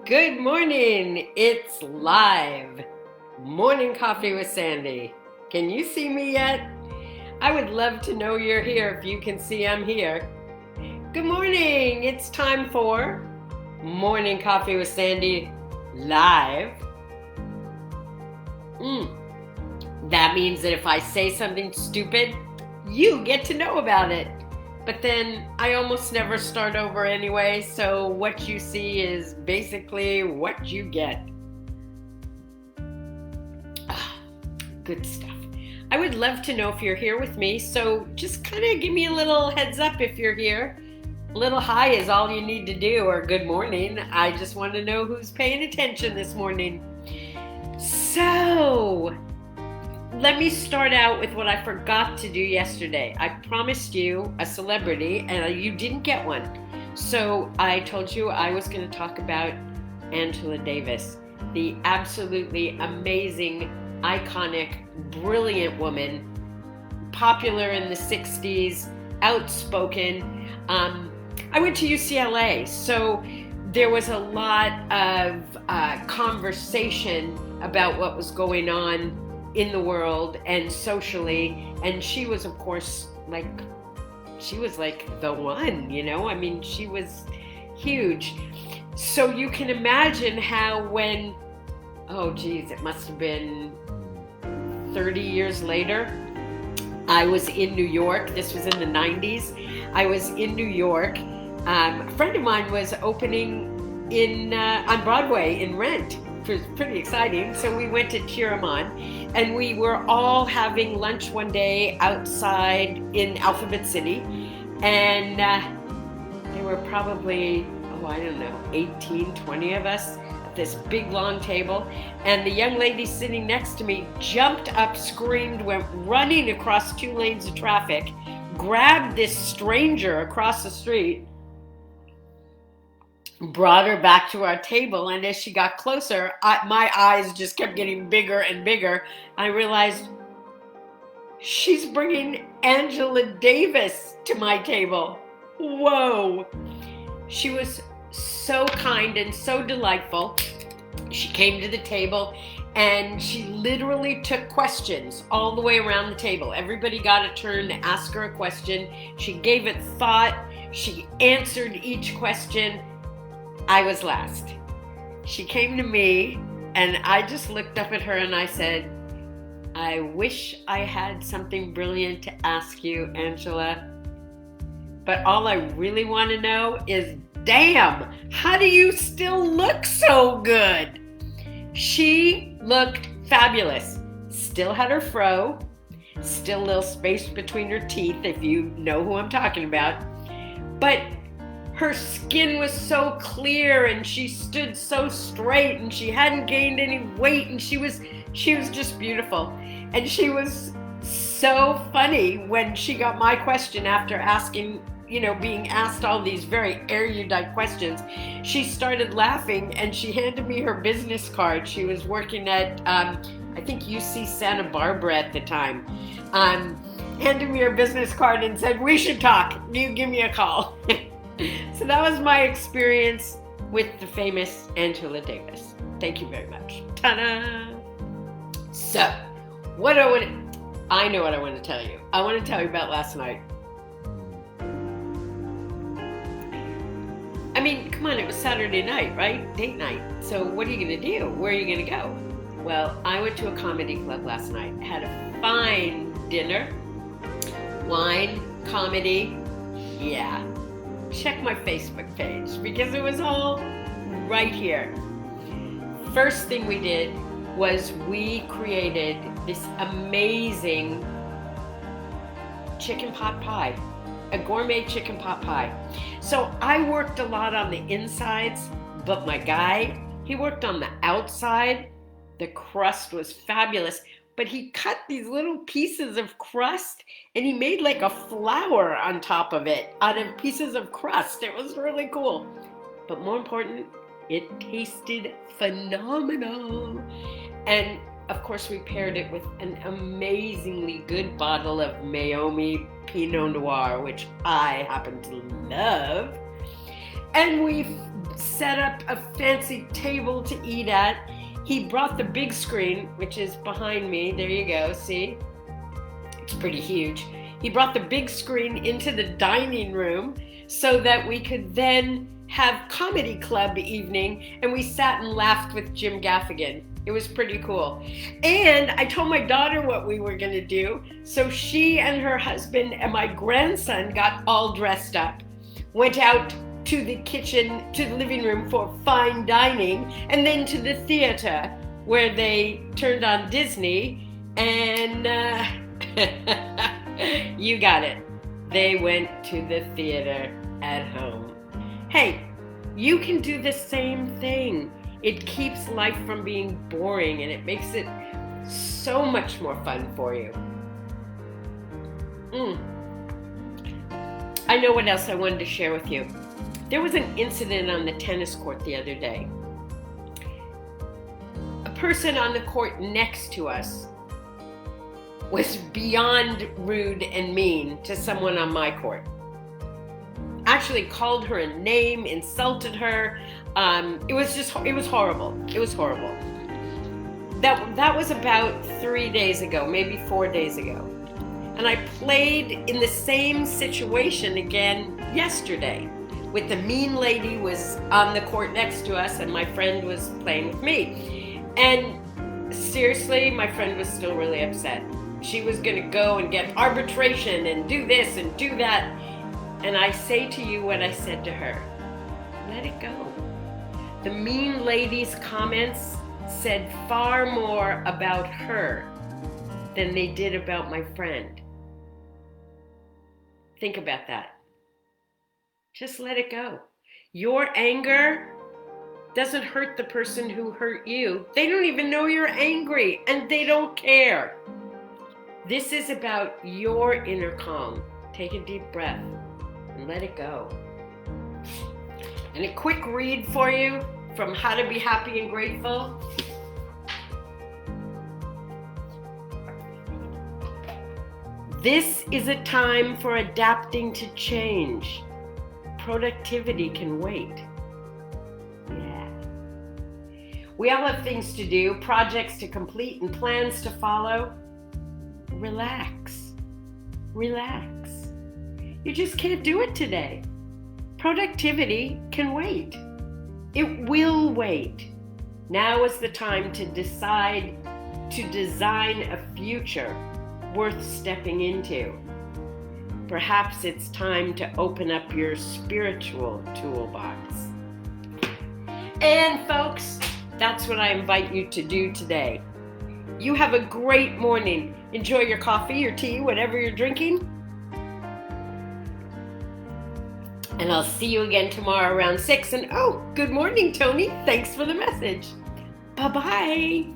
Good morning. It's live. Morning Coffee with Sandy. Can you see me yet? I would love to know you're here if you can see I'm here. Good morning. It's time for Morning Coffee with Sandy live. That means that if I say something stupid, you get to know about it. But then I almost never start over anyway, so what you see is basically what you get. Good stuff. I would love to know if you're here with me, so just kind of give me a little heads up if you're here. A little hi is all you need to do, or good morning. I just want to know who's paying attention this morning. So, let me start out with what I forgot to do yesterday. I promised you a celebrity and you didn't get one. So I told you I was going to talk about Angela Davis, the absolutely amazing, iconic, brilliant woman, popular in the 60s, outspoken. I went to UCLA, so there was a lot of conversation about what was going on in the world and socially, and she was of course like the one, I mean, she was huge. So you can imagine how when, it must have been 30 years later, I was in New York. This was in the 90s. I was in New York. A friend of mine was opening on Broadway in Rent. It was pretty exciting. So we went to cheer him on, and we were all having lunch one day outside in Alphabet City, and there were probably, 18, 20 of us at this big long table, and the young lady sitting next to me jumped up, screamed, went running across 2 lanes of traffic, grabbed this stranger across the street, brought her back to our table, and as she got closer, my eyes just kept getting bigger and bigger. I realized she's bringing Angela Davis to my table. Whoa! She was so kind and so delightful. She came to the table and she literally took questions all the way around the table. Everybody got a turn to ask her a question. She gave it thought. She answered each question. I was last. She came to me and I just looked up at her and I said, I wish I had something brilliant to ask you, Angela, but all I really want to know is, damn, how do you still look so good? She looked fabulous. Still had her fro, still a little space between her teeth, if you know who I'm talking about, but her skin was so clear and she stood so straight and she hadn't gained any weight, and she was just beautiful. And she was so funny when she got my question after asking, being asked all these very erudite questions. She started laughing and she handed me her business card. She was working at, I think UC Santa Barbara at the time. Handed me her business card and said, we should talk. You give me a call. So that was my experience with the famous Angela Davis. Thank you very much. Ta-da! So, I know what I want to tell you. I want to tell you about last night. I mean, come on, it was Saturday night, right? Date night. So what are you going to do? Where are you going to go? Well, I went to a comedy club last night. Had a fine dinner. Wine, comedy. Yeah. Check my Facebook page because it was all right here. First thing we did was we created this amazing chicken pot pie, a gourmet chicken pot pie. So I worked a lot on the insides, but my guy, he worked on the outside. The crust was fabulous, but he cut these little pieces of crust and he made like a flower on top of it out of pieces of crust. It was really cool. But more important, it tasted phenomenal. And of course, we paired it with an amazingly good bottle of Meiomi Pinot Noir, which I happen to love. And we set up a fancy table to eat at. He brought the big screen, which is behind me. There you go, see? It's pretty huge. He brought the big screen into the dining room so that we could then have comedy club evening, and we sat and laughed with Jim Gaffigan. It was pretty cool. And I told my daughter what we were gonna do, so she and her husband and my grandson got all dressed up, went out to the kitchen, to the living room for fine dining, and then to the theater where they turned on Disney, and you got it. They went to the theater at home. Hey, you can do the same thing. It keeps life from being boring, and it makes it so much more fun for you. I know what else I wanted to share with you. There was an incident on the tennis court the other day. A person on the court next to us was beyond rude and mean to someone on my court. Actually called her a name, insulted her. It was horrible. It was horrible. That was about 3 days ago, maybe 4 days ago. And I played in the same situation again yesterday, with the mean lady was on the court next to us and my friend was playing with me. And seriously, my friend was still really upset. She was gonna go and get arbitration and do this and do that. And I say to you what I said to her: let it go. The mean lady's comments said far more about her than they did about my friend. Think about that. Just let it go. Your anger doesn't hurt the person who hurt you. They don't even know you're angry, and they don't care. This is about your inner calm. Take a deep breath and let it go. And a quick read for you from How to Be Happy and Grateful. This is a time for adapting to change. Productivity can wait. Yeah. We all have things to do, projects to complete, and plans to follow. Relax. Relax. You just can't do it today. Productivity can wait. It will wait. Now is the time to decide to design a future worth stepping into. Perhaps it's time to open up your spiritual toolbox. And folks, that's what I invite you to do today. You have a great morning. Enjoy your coffee, your tea, whatever you're drinking. And I'll see you again tomorrow around 6. And oh, good morning, Tony. Thanks for the message. Bye-bye.